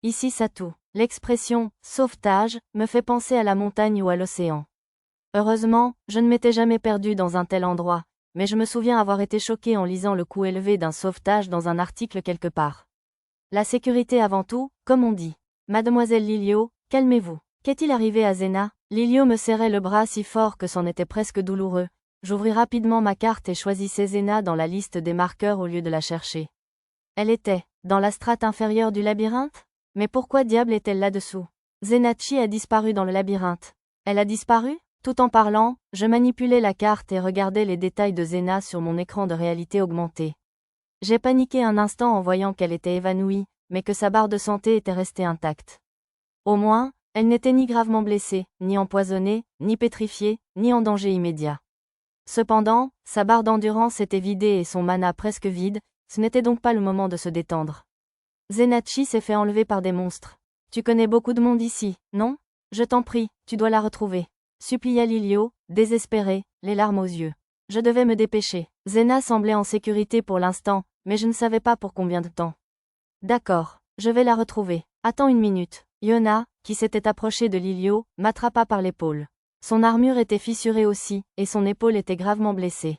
Ici Satou. L'expression « sauvetage » me fait penser à la montagne ou à l'océan. Heureusement, je ne m'étais jamais perdu dans un tel endroit, mais je me souviens avoir été choqué en lisant le coût élevé d'un sauvetage dans un article quelque part. La sécurité avant tout, comme on dit. Mademoiselle Lilio, calmez-vous. Qu'est-il arrivé à Zena? Lilio me serrait le bras si fort que c'en était presque douloureux. J'ouvris rapidement ma carte et choisissais Zena dans la liste des marqueurs au lieu de la chercher. Elle était dans la strate inférieure du labyrinthe? Mais pourquoi diable est-elle là-dessous? Zenachi a disparu dans le labyrinthe. Elle a disparu? Tout en parlant, je manipulais la carte et regardais les détails de Zena sur mon écran de réalité augmentée. J'ai paniqué un instant en voyant qu'elle était évanouie, mais que sa barre de santé était restée intacte. Au moins, elle n'était ni gravement blessée, ni empoisonnée, ni pétrifiée, ni en danger immédiat. Cependant, sa barre d'endurance était vidée et son mana presque vide, ce n'était donc pas le moment de se détendre. Zenachi s'est fait enlever par des monstres. Tu connais beaucoup de monde ici, non? Je t'en prie, tu dois la retrouver. Supplia Lilio, désespérée, les larmes aux yeux. Je devais me dépêcher. Zena semblait en sécurité pour l'instant, mais je ne savais pas pour combien de temps. D'accord, je vais la retrouver. Attends une minute. Yona, qui s'était approchée de Lilio, m'attrapa par l'épaule. Son armure était fissurée aussi, et son épaule était gravement blessée.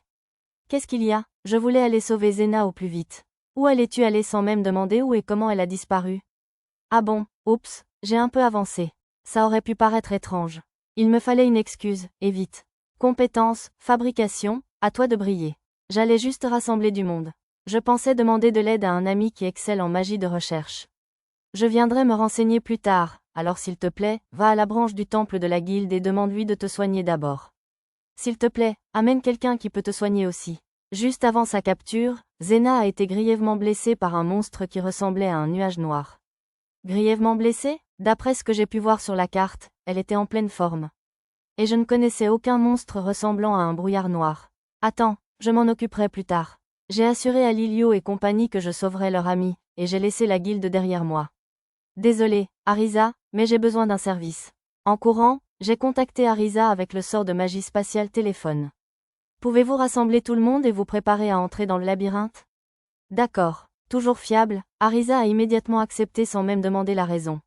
Qu'est-ce qu'il y a? Je voulais aller sauver Zena au plus vite. Où allais-tu aller sans même demander où et comment elle a disparu? Ah bon, oups, j'ai un peu avancé. Ça aurait pu paraître étrange. Il me fallait une excuse, et vite. Compétences, fabrication, à toi de briller. J'allais juste rassembler du monde. Je pensais demander de l'aide à un ami qui excelle en magie de recherche. Je viendrai me renseigner plus tard, alors s'il te plaît, va à la branche du temple de la guilde et demande-lui de te soigner d'abord. S'il te plaît, amène quelqu'un qui peut te soigner aussi. Juste avant sa capture, Zena a été grièvement blessée par un monstre qui ressemblait à un nuage noir. Grièvement blessée? D'après ce que j'ai pu voir sur la carte, elle était en pleine forme. Et je ne connaissais aucun monstre ressemblant à un brouillard noir. Attends, je m'en occuperai plus tard. J'ai assuré à Lilio et compagnie que je sauverais leur ami, et j'ai laissé la guilde derrière moi. Désolé, Arisa, mais j'ai besoin d'un service. En courant, j'ai contacté Arisa avec le sort de magie spatiale téléphone. Pouvez-vous rassembler tout le monde et vous préparer à entrer dans le labyrinthe? D'accord, toujours fiable, Arisa a immédiatement accepté sans même demander la raison.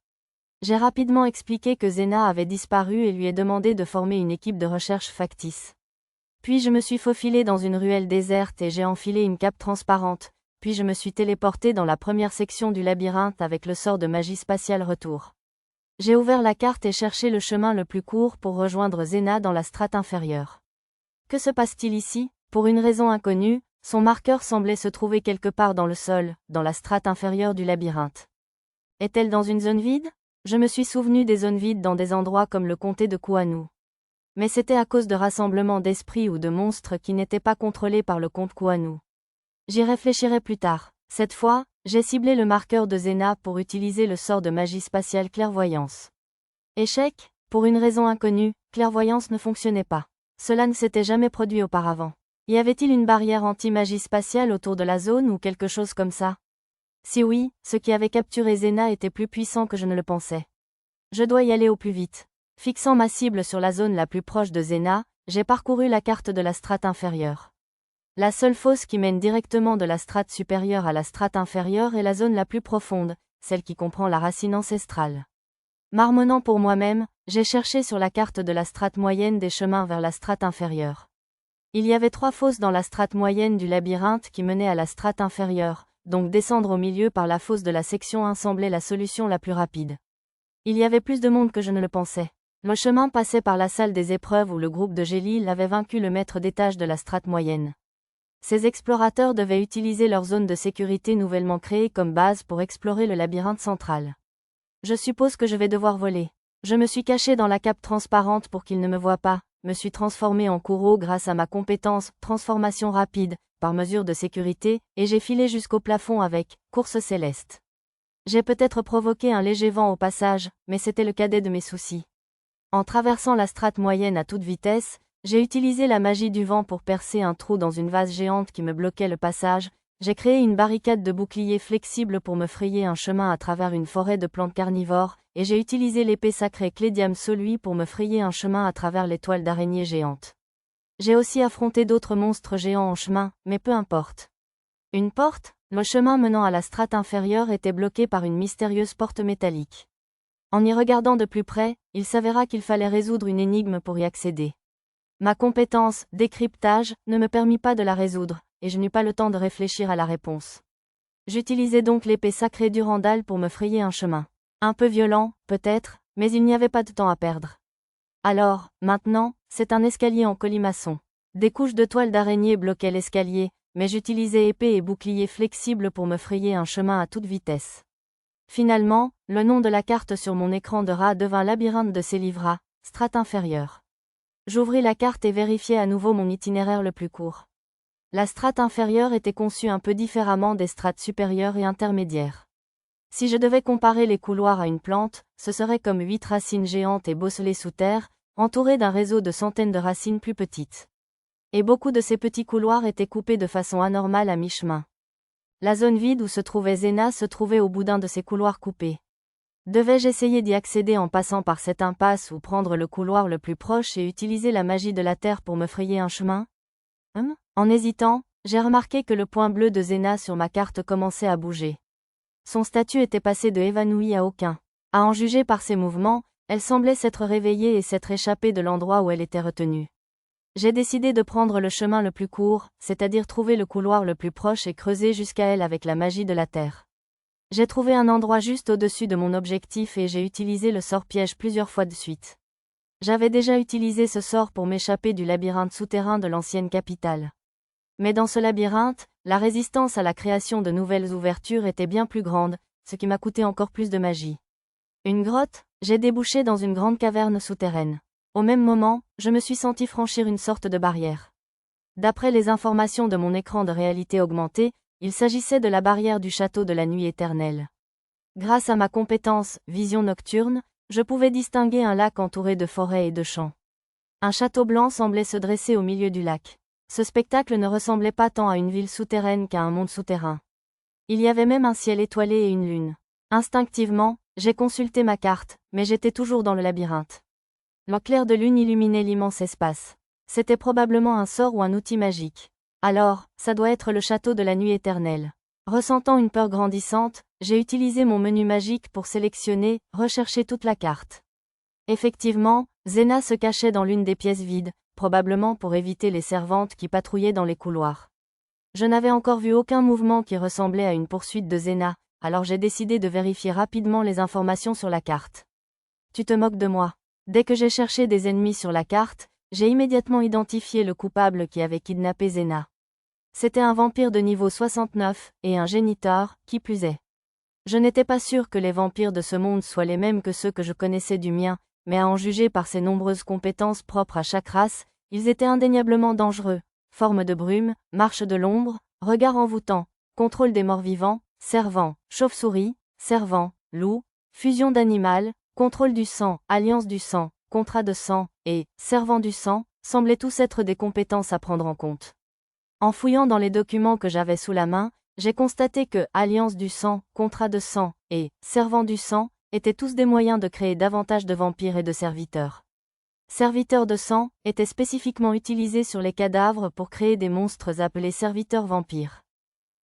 J'ai rapidement expliqué que Zena avait disparu et lui ai demandé de former une équipe de recherche factice. Puis je me suis faufilé dans une ruelle déserte et j'ai enfilé une cape transparente, puis je me suis téléporté dans la première section du labyrinthe avec le sort de magie spatiale retour. J'ai ouvert la carte et cherché le chemin le plus court pour rejoindre Zena dans la strate inférieure. Que se passe-t-il ici? Pour une raison inconnue, son marqueur semblait se trouver quelque part dans le sol, dans la strate inférieure du labyrinthe. Est-elle dans une zone vide? Je me suis souvenu des zones vides dans des endroits comme le comté de Kuanu. Mais c'était à cause de rassemblements d'esprits ou de monstres qui n'étaient pas contrôlés par le comte Kuanu. J'y réfléchirai plus tard. Cette fois, j'ai ciblé le marqueur de Zena pour utiliser le sort de magie spatiale clairvoyance. Échec? Pour une raison inconnue, clairvoyance ne fonctionnait pas. Cela ne s'était jamais produit auparavant. Y avait-il une barrière anti-magie spatiale autour de la zone ou quelque chose comme ça? Si oui, ce qui avait capturé Zena était plus puissant que je ne le pensais. Je dois y aller au plus vite. Fixant ma cible sur la zone la plus proche de Zena, j'ai parcouru la carte de la strate inférieure. La seule fosse qui mène directement de la strate supérieure à la strate inférieure est la zone la plus profonde, celle qui comprend la racine ancestrale. Marmonnant pour moi-même, j'ai cherché sur la carte de la strate moyenne des chemins vers la strate inférieure. Il y avait 3 fosses dans la strate moyenne du labyrinthe qui menaient à la strate inférieure, donc descendre au milieu par la fosse de la section 1 semblait la solution la plus rapide. Il y avait plus de monde que je ne le pensais. Le chemin passait par la salle des épreuves où le groupe de Gélil avait vaincu le maître d'étage de la strate moyenne. Ces explorateurs devaient utiliser leur zone de sécurité nouvellement créée comme base pour explorer le labyrinthe central. Je suppose que je vais devoir voler. Je me suis caché dans la cape transparente pour qu'ils ne me voient pas, me suis transformé en Kuro grâce à ma compétence « transformation rapide » par mesure de sécurité, et j'ai filé jusqu'au plafond avec « course céleste ». J'ai peut-être provoqué un léger vent au passage, mais c'était le cadet de mes soucis. En traversant la strate moyenne à toute vitesse, j'ai utilisé la magie du vent pour percer un trou dans une vase géante qui me bloquait le passage. J'ai créé une barricade de boucliers flexibles pour me frayer un chemin à travers une forêt de plantes carnivores, et j'ai utilisé l'épée sacrée Clédiam Solui pour me frayer un chemin à travers les toiles d'araignées géantes. J'ai aussi affronté d'autres monstres géants en chemin, mais peu importe. Une porte? Le chemin menant à la strate inférieure était bloqué par une mystérieuse porte métallique. En y regardant de plus près, il s'avéra qu'il fallait résoudre une énigme pour y accéder. Ma compétence, décryptage, ne me permit pas de la résoudre, et je n'eus pas le temps de réfléchir à la réponse. J'utilisai donc l'épée sacrée Durandal pour me frayer un chemin. Un peu violent, peut-être, mais il n'y avait pas de temps à perdre. Alors, maintenant, c'est un escalier en colimaçon. Des couches de toile d'araignée bloquaient l'escalier, mais j'utilisais épée et bouclier flexibles pour me frayer un chemin à toute vitesse. Finalement, le nom de la carte sur mon écran de rat devint labyrinthe de Célivra, strate inférieure. J'ouvris la carte et vérifiai à nouveau mon itinéraire le plus court. La strate inférieure était conçue un peu différemment des strates supérieures et intermédiaires. Si je devais comparer les couloirs à une plante, ce serait comme 8 racines géantes et bosselées sous terre, entourées d'un réseau de centaines de racines plus petites. Et beaucoup de ces petits couloirs étaient coupés de façon anormale à mi-chemin. La zone vide où se trouvait Zena se trouvait au bout d'un de ces couloirs coupés. Devais-je essayer d'y accéder en passant par cette impasse ou prendre le couloir le plus proche et utiliser la magie de la terre pour me frayer un chemin? En hésitant, j'ai remarqué que le point bleu de Zena sur ma carte commençait à bouger. Son statut était passé de évanoui à aucun. À en juger par ses mouvements, elle semblait s'être réveillée et s'être échappée de l'endroit où elle était retenue. J'ai décidé de prendre le chemin le plus court, c'est-à-dire trouver le couloir le plus proche et creuser jusqu'à elle avec la magie de la terre. J'ai trouvé un endroit juste au-dessus de mon objectif et j'ai utilisé le sort piège plusieurs fois de suite. J'avais déjà utilisé ce sort pour m'échapper du labyrinthe souterrain de l'ancienne capitale. Mais dans ce labyrinthe, la résistance à la création de nouvelles ouvertures était bien plus grande, ce qui m'a coûté encore plus de magie. Une grotte, j'ai débouché dans une grande caverne souterraine. Au même moment, je me suis senti franchir une sorte de barrière. D'après les informations de mon écran de réalité augmentée, il s'agissait de la barrière du château de la nuit éternelle. Grâce à ma compétence « vision nocturne », je pouvais distinguer un lac entouré de forêts et de champs. Un château blanc semblait se dresser au milieu du lac. Ce spectacle ne ressemblait pas tant à une ville souterraine qu'à un monde souterrain. Il y avait même un ciel étoilé et une lune. Instinctivement, j'ai consulté ma carte, mais j'étais toujours dans le labyrinthe. Le clair de lune illuminait l'immense espace. C'était probablement un sort ou un outil magique. Alors, ça doit être le château de la nuit éternelle. Ressentant une peur grandissante, j'ai utilisé mon menu magique pour sélectionner, rechercher toute la carte. Effectivement, Zena se cachait dans l'une des pièces vides, probablement pour éviter les servantes qui patrouillaient dans les couloirs. Je n'avais encore vu aucun mouvement qui ressemblait à une poursuite de Zena, alors j'ai décidé de vérifier rapidement les informations sur la carte. Tu te moques de moi. Dès que j'ai cherché des ennemis sur la carte, j'ai immédiatement identifié le coupable qui avait kidnappé Zena. C'était un vampire de niveau 69, et un géniteur, qui plus est. Je n'étais pas sûr que les vampires de ce monde soient les mêmes que ceux que je connaissais du mien, mais à en juger par ces nombreuses compétences propres à chaque race, ils étaient indéniablement dangereux. Forme de brume, marche de l'ombre, regard envoûtant, contrôle des morts-vivants, servant, chauve-souris, servant, loup, fusion d'animal, contrôle du sang, alliance du sang, contrat de sang, et servant du sang, semblaient tous être des compétences à prendre en compte. En fouillant dans les documents que j'avais sous la main, j'ai constaté que alliance du sang, contrat de sang, et servant du sang, étaient tous des moyens de créer davantage de vampires et de serviteurs. Serviteurs de sang étaient spécifiquement utilisés sur les cadavres pour créer des monstres appelés serviteurs vampires.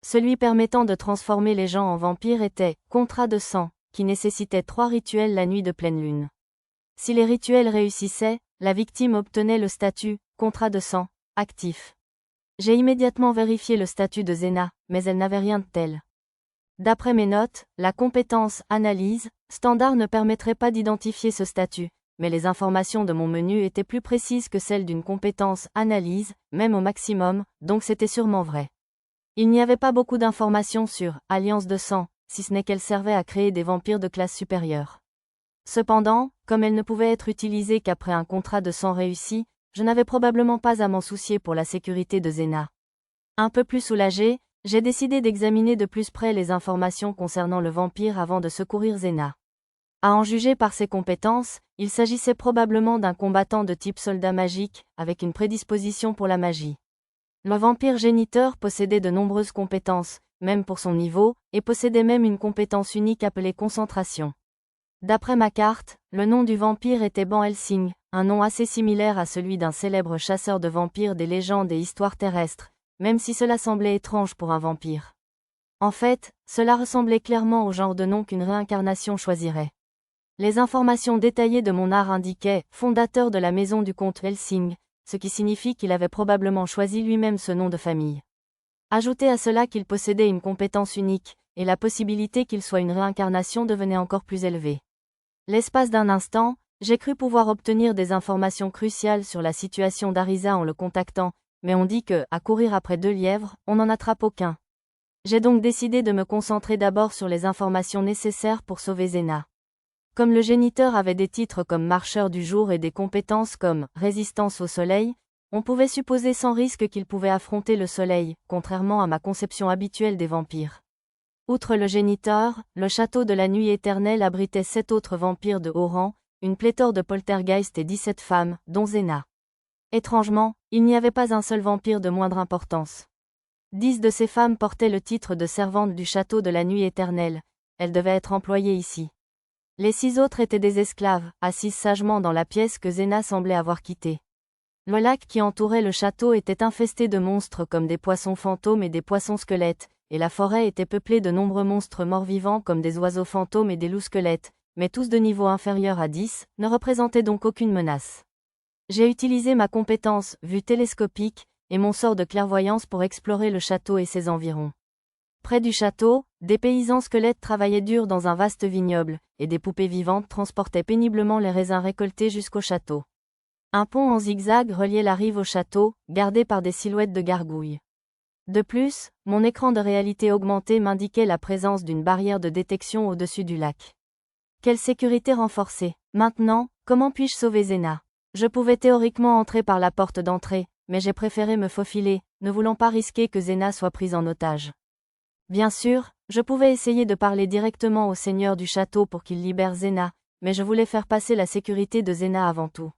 Celui permettant de transformer les gens en vampires était contrat de sang, qui nécessitait 3 rituels la nuit de pleine lune. Si les rituels réussissaient, la victime obtenait le statut contrat de sang actif. J'ai immédiatement vérifié le statut de Zena, mais elle n'avait rien de tel. D'après mes notes, la compétence « analyse » standard ne permettrait pas d'identifier ce statut, mais les informations de mon menu étaient plus précises que celles d'une compétence « analyse », même au maximum, donc c'était sûrement vrai. Il n'y avait pas beaucoup d'informations sur « alliance de sang », si ce n'est qu'elle servait à créer des vampires de classe supérieure. Cependant, comme elle ne pouvait être utilisée qu'après un contrat de sang réussi, je n'avais probablement pas à m'en soucier pour la sécurité de Zena. Un peu plus soulagé, j'ai décidé d'examiner de plus près les informations concernant le vampire avant de secourir Zena. À en juger par ses compétences, il s'agissait probablement d'un combattant de type soldat magique, avec une prédisposition pour la magie. Le vampire géniteur possédait de nombreuses compétences, même pour son niveau, et possédait même une compétence unique appelée concentration. D'après ma carte, le nom du vampire était Ban Helsing, un nom assez similaire à celui d'un célèbre chasseur de vampires des légendes et histoires terrestres, même si cela semblait étrange pour un vampire. En fait, cela ressemblait clairement au genre de nom qu'une réincarnation choisirait. Les informations détaillées de mon art indiquaient « fondateur de la maison du comte Helsing », ce qui signifie qu'il avait probablement choisi lui-même ce nom de famille. Ajoutez à cela qu'il possédait une compétence unique, et la possibilité qu'il soit une réincarnation devenait encore plus élevée. L'espace d'un instant, j'ai cru pouvoir obtenir des informations cruciales sur la situation d'Arisa en le contactant, mais on dit que, à courir après 2 lièvres, on n'en attrape aucun. J'ai donc décidé de me concentrer d'abord sur les informations nécessaires pour sauver Zena. Comme le géniteur avait des titres comme marcheur du jour et des compétences comme résistance au soleil, on pouvait supposer sans risque qu'il pouvait affronter le soleil, contrairement à ma conception habituelle des vampires. Outre le géniteur, le château de la nuit éternelle abritait 7 autres vampires de haut rang, une pléthore de poltergeists et 17 femmes, dont Zena. Étrangement, il n'y avait pas un seul vampire de moindre importance. 10 de ces femmes portaient le titre de servantes du château de la nuit éternelle, elles devaient être employées ici. Les 6 autres étaient des esclaves, assises sagement dans la pièce que Zena semblait avoir quittée. Le lac qui entourait le château était infesté de monstres comme des poissons fantômes et des poissons squelettes, et la forêt était peuplée de nombreux monstres morts-vivants comme des oiseaux fantômes et des loups squelettes, mais tous de niveau inférieur à 10, ne représentaient donc aucune menace. J'ai utilisé ma compétence vue télescopique et mon sort de clairvoyance pour explorer le château et ses environs. Près du château, des paysans squelettes travaillaient dur dans un vaste vignoble, et des poupées vivantes transportaient péniblement les raisins récoltés jusqu'au château. Un pont en zigzag reliait la rive au château, gardé par des silhouettes de gargouilles. De plus, mon écran de réalité augmentée m'indiquait la présence d'une barrière de détection au-dessus du lac. Quelle sécurité renforcée! Maintenant, comment puis-je sauver Zena? Je pouvais théoriquement entrer par la porte d'entrée, mais j'ai préféré me faufiler, ne voulant pas risquer que Zena soit prise en otage. Bien sûr, je pouvais essayer de parler directement au seigneur du château pour qu'il libère Zena, mais je voulais faire passer la sécurité de Zena avant tout.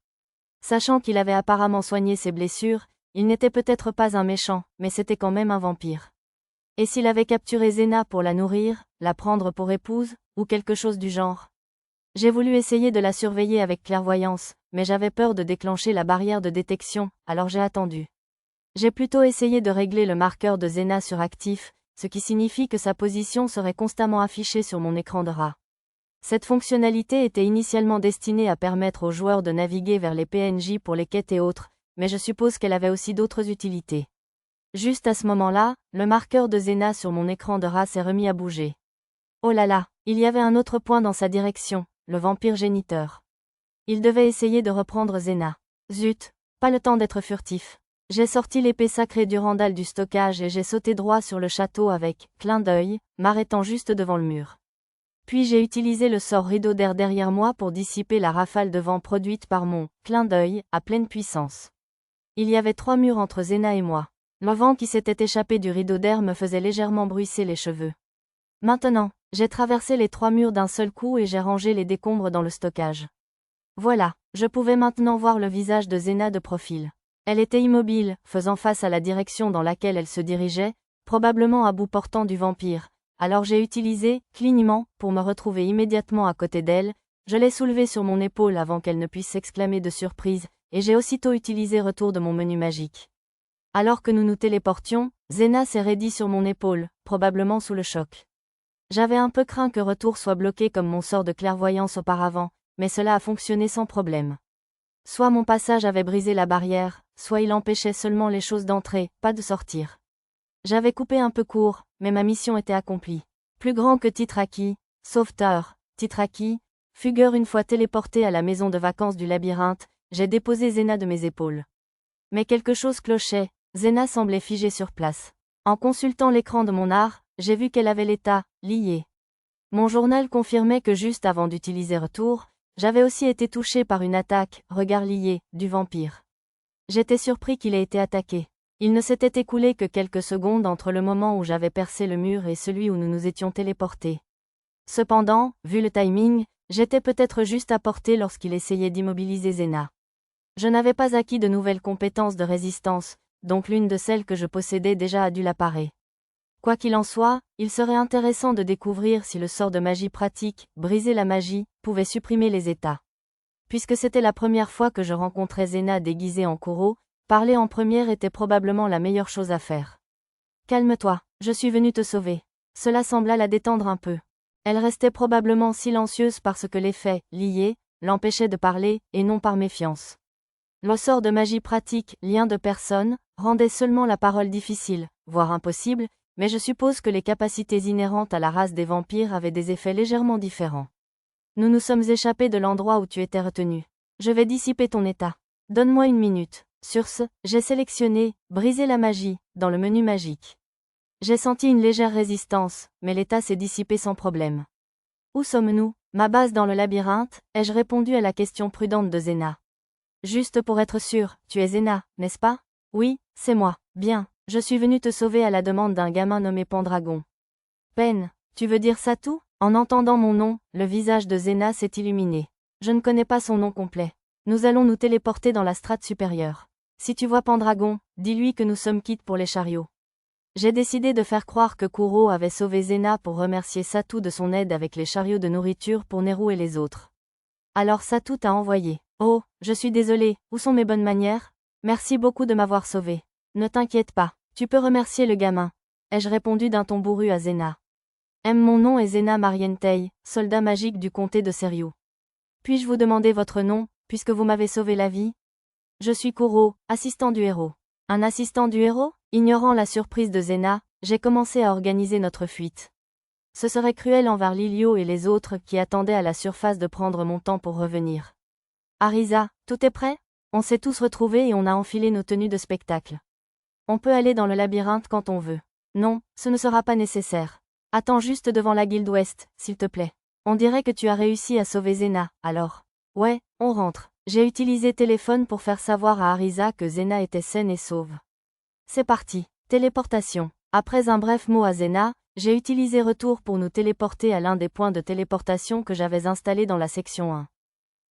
Sachant qu'il avait apparemment soigné ses blessures, il n'était peut-être pas un méchant, mais c'était quand même un vampire. Et s'il avait capturé Zena pour la nourrir, la prendre pour épouse, ou quelque chose du genre? J'ai voulu essayer de la surveiller avec clairvoyance, mais j'avais peur de déclencher la barrière de détection, alors j'ai attendu. J'ai plutôt essayé de régler le marqueur de Zena sur actif, ce qui signifie que sa position serait constamment affichée sur mon écran de rat. Cette fonctionnalité était initialement destinée à permettre aux joueurs de naviguer vers les PNJ pour les quêtes et autres, mais je suppose qu'elle avait aussi d'autres utilités. Juste à ce moment-là, le marqueur de Zena sur mon écran de rat s'est remis à bouger. Oh là là, il y avait un autre point dans sa direction, le vampire géniteur. Il devait essayer de reprendre Zena. Zut, pas le temps d'être furtif. J'ai sorti l'épée sacrée Durandal du stockage et j'ai sauté droit sur le château avec clin d'œil, m'arrêtant juste devant le mur. Puis j'ai utilisé le sort rideau d'air derrière moi pour dissiper la rafale de vent produite par mon clin d'œil à pleine puissance. Il y avait 3 murs entre Zena et moi. Le vent qui s'était échappé du rideau d'air me faisait légèrement bruisser les cheveux. Maintenant, j'ai traversé les 3 murs d'un seul coup et j'ai rangé les décombres dans le stockage. Voilà, je pouvais maintenant voir le visage de Zena de profil. Elle était immobile, faisant face à la direction dans laquelle elle se dirigeait, probablement à bout portant du vampire. Alors j'ai utilisé clignement pour me retrouver immédiatement à côté d'elle, je l'ai soulevée sur mon épaule avant qu'elle ne puisse s'exclamer de surprise, et j'ai aussitôt utilisé retour de mon menu magique. Alors que nous nous téléportions, Zena s'est raidie sur mon épaule, probablement sous le choc. J'avais un peu craint que retour soit bloqué comme mon sort de clairvoyance auparavant, mais cela a fonctionné sans problème. Soit mon passage avait brisé la barrière, soit il empêchait seulement les choses d'entrer, pas de sortir. J'avais coupé un peu court, mais ma mission était accomplie. Plus grand que Titraki, sauveteur, Titraki, fugueur une fois téléporté à la maison de vacances du labyrinthe, j'ai déposé Zena de mes épaules. Mais quelque chose clochait, Zena semblait figée sur place. En consultant l'écran de mon art, j'ai vu qu'elle avait l'état lié. Mon journal confirmait que juste avant d'utiliser retour, j'avais aussi été touché par une attaque, regard lié, du vampire. J'étais surpris qu'il ait été attaqué. Il ne s'était écoulé que quelques secondes entre le moment où j'avais percé le mur et celui où nous nous étions téléportés. Cependant, vu le timing, j'étais peut-être juste à portée lorsqu'il essayait d'immobiliser Zena. Je n'avais pas acquis de nouvelles compétences de résistance, donc l'une de celles que je possédais déjà a dû l'apparaître. Quoi qu'il en soit, il serait intéressant de découvrir si le sort de magie pratique, briser la magie, pouvait supprimer les états. Puisque c'était la première fois que je rencontrais Zena déguisée en Kuro, parler en première était probablement la meilleure chose à faire. Calme-toi, je suis venu te sauver. Cela sembla la détendre un peu. Elle restait probablement silencieuse parce que les faits, liés, l'empêchaient de parler, et non par méfiance. Le sort de magie pratique, lien de personne, rendait seulement la parole difficile, voire impossible, mais je suppose que les capacités inhérentes à la race des vampires avaient des effets légèrement différents. Nous nous sommes échappés de l'endroit où tu étais retenu. Je vais dissiper ton état. Donne-moi une minute. Sur ce, j'ai sélectionné « Briser la magie » dans le menu magique. J'ai senti une légère résistance, mais l'état s'est dissipé sans problème. Où sommes-nous? Ma base dans le labyrinthe, ai-je répondu à la question prudente de Zena. Juste pour être sûr, tu es Zena, n'est-ce pas? Oui, c'est moi. Bien, je suis venu te sauver à la demande d'un gamin nommé Pendragon. Pen, tu veux dire ça tout? En entendant mon nom, le visage de Zena s'est illuminé. Je ne connais pas son nom complet. Nous allons nous téléporter dans la strate supérieure. Si tu vois Pendragon, dis-lui que nous sommes quittes pour les chariots. J'ai décidé de faire croire que Kuro avait sauvé Zena pour remercier Satu de son aide avec les chariots de nourriture pour Neru et les autres. Alors Satu t'a envoyé. Oh, je suis désolé, où sont mes bonnes manières? Merci beaucoup de m'avoir sauvé. Ne t'inquiète pas, tu peux remercier le gamin. Ai-je répondu d'un ton bourru à Zena. Mon nom est Zena Marientei, soldat magique du comté de Seriou. Puis-je vous demander votre nom, puisque vous m'avez sauvé la vie? Je suis Kuro, assistant du héros. Un assistant du héros? Ignorant la surprise de Zena, j'ai commencé à organiser notre fuite. Ce serait cruel envers Lilio et les autres qui attendaient à la surface de prendre mon temps pour revenir. Arisa, tout est prêt? On s'est tous retrouvés et on a enfilé nos tenues de spectacle. On peut aller dans le labyrinthe quand on veut. Non, ce ne sera pas nécessaire. Attends juste devant la guilde ouest, s'il te plaît. On dirait que tu as réussi à sauver Zena, alors. Ouais, on rentre. J'ai utilisé téléphone pour faire savoir à Arisa que Zena était saine et sauve. C'est parti. Téléportation. Après un bref mot à Zena, j'ai utilisé retour pour nous téléporter à l'un des points de téléportation que j'avais installés dans la section 1.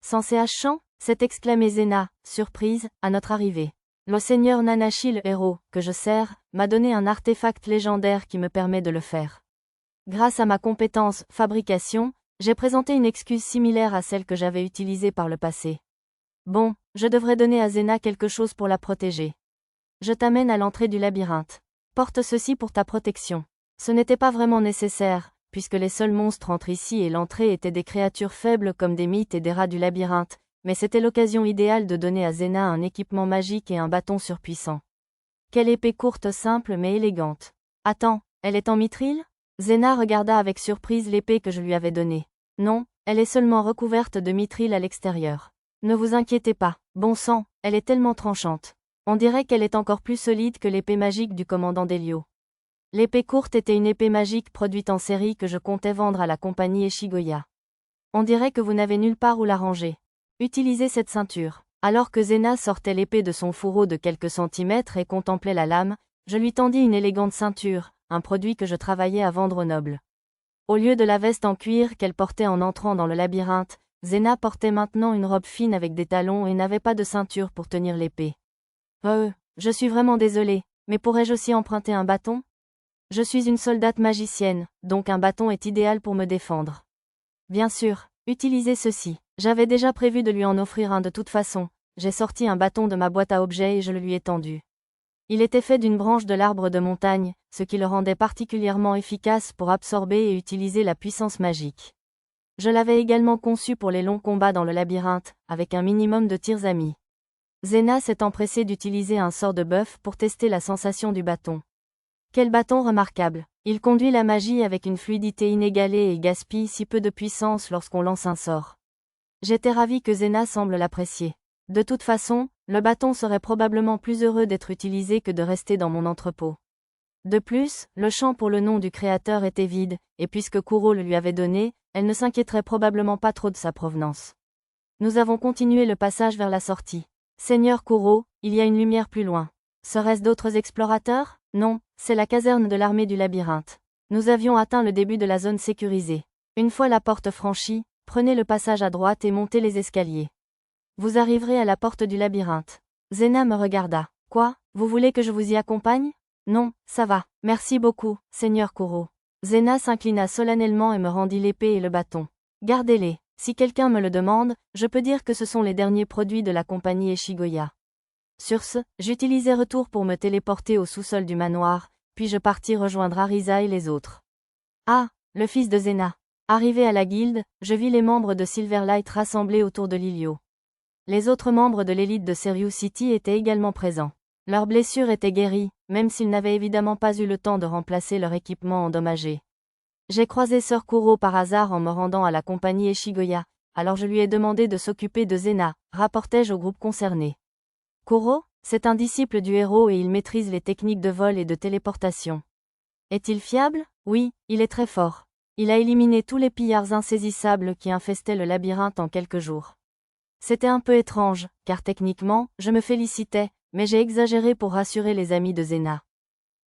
Sans CH champ, s'est exclamé Zena, surprise, à notre arrivée. Le seigneur Nanashi le héros, que je sers, m'a donné un artefact légendaire qui me permet de le faire. Grâce à ma compétence fabrication, j'ai présenté une excuse similaire à celle que j'avais utilisée par le passé. Bon, je devrais donner à Zena quelque chose pour la protéger. Je t'amène à l'entrée du labyrinthe. Porte ceci pour ta protection. Ce n'était pas vraiment nécessaire, puisque les seuls monstres entre ici et l'entrée étaient des créatures faibles comme des mythes et des rats du labyrinthe, mais c'était l'occasion idéale de donner à Zena un équipement magique et un bâton surpuissant. Quelle épée courte simple mais élégante. Attends, elle est en mithril? Zena regarda avec surprise l'épée que je lui avais donnée. Non, elle est seulement recouverte de mithril à l'extérieur. Ne vous inquiétez pas, bon sang, elle est tellement tranchante. On dirait qu'elle est encore plus solide que l'épée magique du commandant Delio. L'épée courte était une épée magique produite en série que je comptais vendre à la compagnie Eshigoya. On dirait que vous n'avez nulle part où la ranger. Utilisez cette ceinture. Alors que Zena sortait l'épée de son fourreau de quelques centimètres et contemplait la lame, je lui tendis une élégante ceinture, un produit que je travaillais à vendre aux nobles. Au lieu de la veste en cuir qu'elle portait en entrant dans le labyrinthe, Zena portait maintenant une robe fine avec des talons et n'avait pas de ceinture pour tenir l'épée. Je suis vraiment désolée, mais pourrais-je aussi emprunter un bâton? Je suis une soldate magicienne, donc un bâton est idéal pour me défendre. Bien sûr, utilisez ceci. J'avais déjà prévu de lui en offrir un de toute façon. J'ai sorti un bâton de ma boîte à objets et je le lui ai tendu. Il était fait d'une branche de l'arbre de montagne, ce qui le rendait particulièrement efficace pour absorber et utiliser la puissance magique. Je l'avais également conçu pour les longs combats dans le labyrinthe, avec un minimum de tirs amis. Zena s'est empressée d'utiliser un sort de bœuf pour tester la sensation du bâton. Quel bâton remarquable! Il conduit la magie avec une fluidité inégalée et gaspille si peu de puissance lorsqu'on lance un sort. J'étais ravi que Zena semble l'apprécier. De toute façon, le bâton serait probablement plus heureux d'être utilisé que de rester dans mon entrepôt. De plus, le champ pour le nom du créateur était vide, et puisque Kuro le lui avait donné, elle ne s'inquiéterait probablement pas trop de sa provenance. Nous avons continué le passage vers la sortie. Seigneur Kuro, il y a une lumière plus loin. Serait-ce d'autres explorateurs? Non, c'est la caserne de l'armée du labyrinthe. Nous avions atteint le début de la zone sécurisée. Une fois la porte franchie, prenez le passage à droite et montez les escaliers. Vous arriverez à la porte du labyrinthe. Zena me regarda. Quoi, vous voulez que je vous y accompagne? Non, ça va. Merci beaucoup, Seigneur Kuro. Zena s'inclina solennellement et me rendit l'épée et le bâton. Gardez-les. Si quelqu'un me le demande, je peux dire que ce sont les derniers produits de la compagnie Eshigoya. Sur ce, j'utilisai retour pour me téléporter au sous-sol du manoir, puis je partis rejoindre Arisa et les autres. Ah, le fils de Zena. Arrivé à la guilde, je vis les membres de Silverlight rassemblés autour de Lilio. Les autres membres de l'élite de Serious City étaient également présents. Leurs blessures étaient guéries, même s'ils n'avaient évidemment pas eu le temps de remplacer leur équipement endommagé. J'ai croisé Sœur Kuro par hasard en me rendant à la compagnie Eshigoya, alors je lui ai demandé de s'occuper de Zena, rapportai-je au groupe concerné. Kuro, c'est un disciple du héros et il maîtrise les techniques de vol et de téléportation. Est-il fiable? Oui, il est très fort. Il a éliminé tous les pillards insaisissables qui infestaient le labyrinthe en quelques jours. C'était un peu étrange, car techniquement, je me félicitais, mais j'ai exagéré pour rassurer les amis de Zena.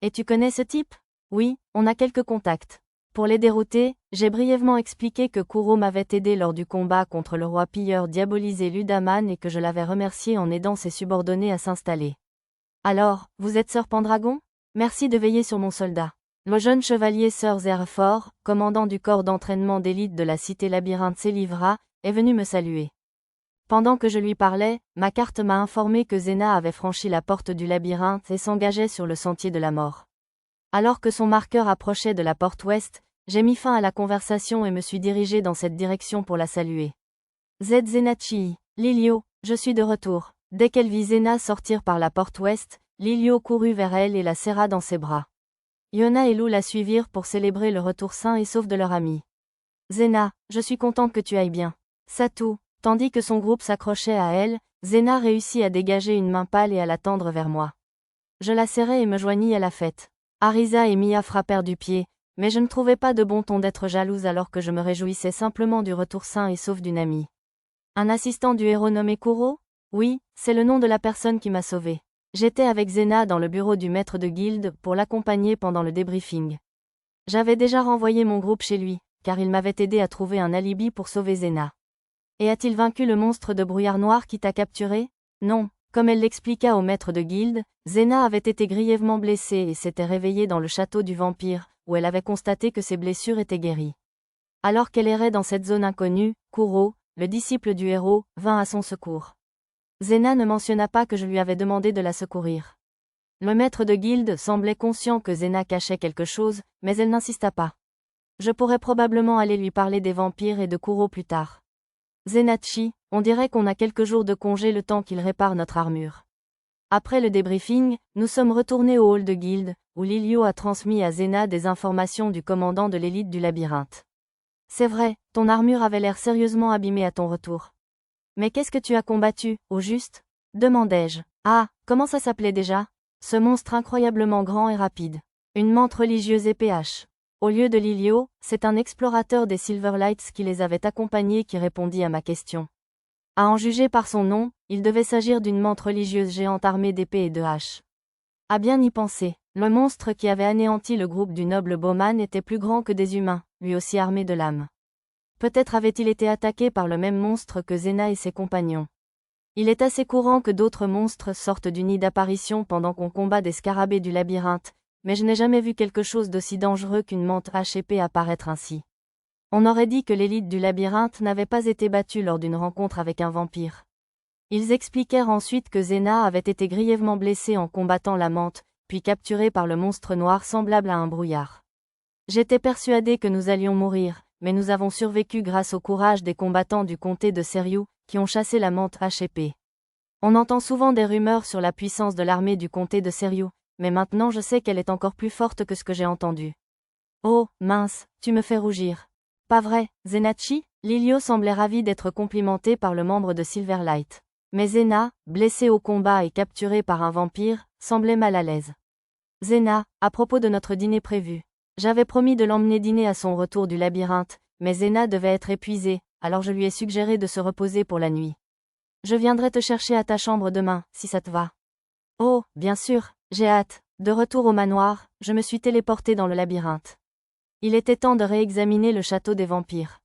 Et tu connais ce type? Oui, on a quelques contacts. Pour les dérouter, j'ai brièvement expliqué que Kuro m'avait aidé lors du combat contre le roi pilleur diabolisé Ludaman et que je l'avais remercié en aidant ses subordonnés à s'installer. Alors, vous êtes Sœur Pendragon? Merci de veiller sur mon soldat. Le jeune chevalier Sir Zerfort, commandant du corps d'entraînement d'élite de la cité labyrinthe Célivra, est venu me saluer. Pendant que je lui parlais, ma carte m'a informé que Zena avait franchi la porte du labyrinthe et s'engageait sur le sentier de la mort. Alors que son marqueur approchait de la porte ouest, j'ai mis fin à la conversation et me suis dirigé dans cette direction pour la saluer. Zenachi, Lilio, je suis de retour. Dès qu'elle vit Zena sortir par la porte ouest, Lilio courut vers elle et la serra dans ses bras. Yona et Lou la suivirent pour célébrer le retour sain et sauf de leur amie. Zena, je suis contente que tu ailles bien. Satu, tandis que son groupe s'accrochait à elle, Zena réussit à dégager une main pâle et à la tendre vers moi. Je la serrai et me joignis à la fête. Arisa et Mia frappèrent du pied, mais je ne trouvais pas de bon ton d'être jalouse alors que je me réjouissais simplement du retour sain et sauf d'une amie. Un assistant du héros nommé Kuro? Oui, c'est le nom de la personne qui m'a sauvé. J'étais avec Zena dans le bureau du maître de guilde pour l'accompagner pendant le débriefing. J'avais déjà renvoyé mon groupe chez lui, car il m'avait aidé à trouver un alibi pour sauver Zena. Et a-t-il vaincu le monstre de brouillard noir qui t'a capturé? Non, comme elle l'expliqua au maître de guilde, Zena avait été grièvement blessée et s'était réveillée dans le château du vampire, où elle avait constaté que ses blessures étaient guéries. Alors qu'elle errait dans cette zone inconnue, Kuro, le disciple du héros, vint à son secours. Zena ne mentionna pas que je lui avais demandé de la secourir. Le maître de guilde semblait conscient que Zena cachait quelque chose, mais elle n'insista pas. Je pourrais probablement aller lui parler des vampires et de Kuro plus tard. Zenachi, on dirait qu'on a quelques jours de congé le temps qu'il répare notre armure. Après le débriefing, nous sommes retournés au hall de guilde, où Lilio a transmis à Zena des informations du commandant de l'élite du labyrinthe. C'est vrai, ton armure avait l'air sérieusement abîmée à ton retour. Mais qu'est-ce que tu as combattu, au juste? Demandai-je. Ah, comment ça s'appelait déjà? Ce monstre incroyablement grand et rapide. Une menthe religieuse et PH. Au lieu de Lilio, c'est un explorateur des Silverlights qui les avait accompagnés qui répondit à ma question. À en juger par son nom, il devait s'agir d'une menthe religieuse géante armée d'épées et de haches. À bien y penser, le monstre qui avait anéanti le groupe du noble Bowman était plus grand que des humains, lui aussi armé de lames. Peut-être avait-il été attaqué par le même monstre que Zena et ses compagnons. Il est assez courant que d'autres monstres sortent du nid d'apparition pendant qu'on combat des scarabées du labyrinthe, mais je n'ai jamais vu quelque chose d'aussi dangereux qu'une menthe hache épée apparaître ainsi. On aurait dit que l'élite du labyrinthe n'avait pas été battue lors d'une rencontre avec un vampire. Ils expliquèrent ensuite que Zena avait été grièvement blessée en combattant la menthe, puis capturée par le monstre noir semblable à un brouillard. J'étais persuadé que nous allions mourir, mais nous avons survécu grâce au courage des combattants du comté de Seriou, qui ont chassé la menthe hache épée. On entend souvent des rumeurs sur la puissance de l'armée du comté de Seriou, mais maintenant je sais qu'elle est encore plus forte que ce que j'ai entendu. Oh, mince, tu me fais rougir. Pas vrai, Zenachi? Lilio semblait ravi d'être complimenté par le membre de Silverlight. Mais Zena, blessée au combat et capturée par un vampire, semblait mal à l'aise. Zena, à propos de notre dîner prévu. J'avais promis de l'emmener dîner à son retour du labyrinthe, mais Zena devait être épuisée, alors je lui ai suggéré de se reposer pour la nuit. Je viendrai te chercher à ta chambre demain, si ça te va. Oh, bien sûr, j'ai hâte. De retour au manoir, je me suis téléporté dans le labyrinthe. Il était temps de réexaminer le château des vampires.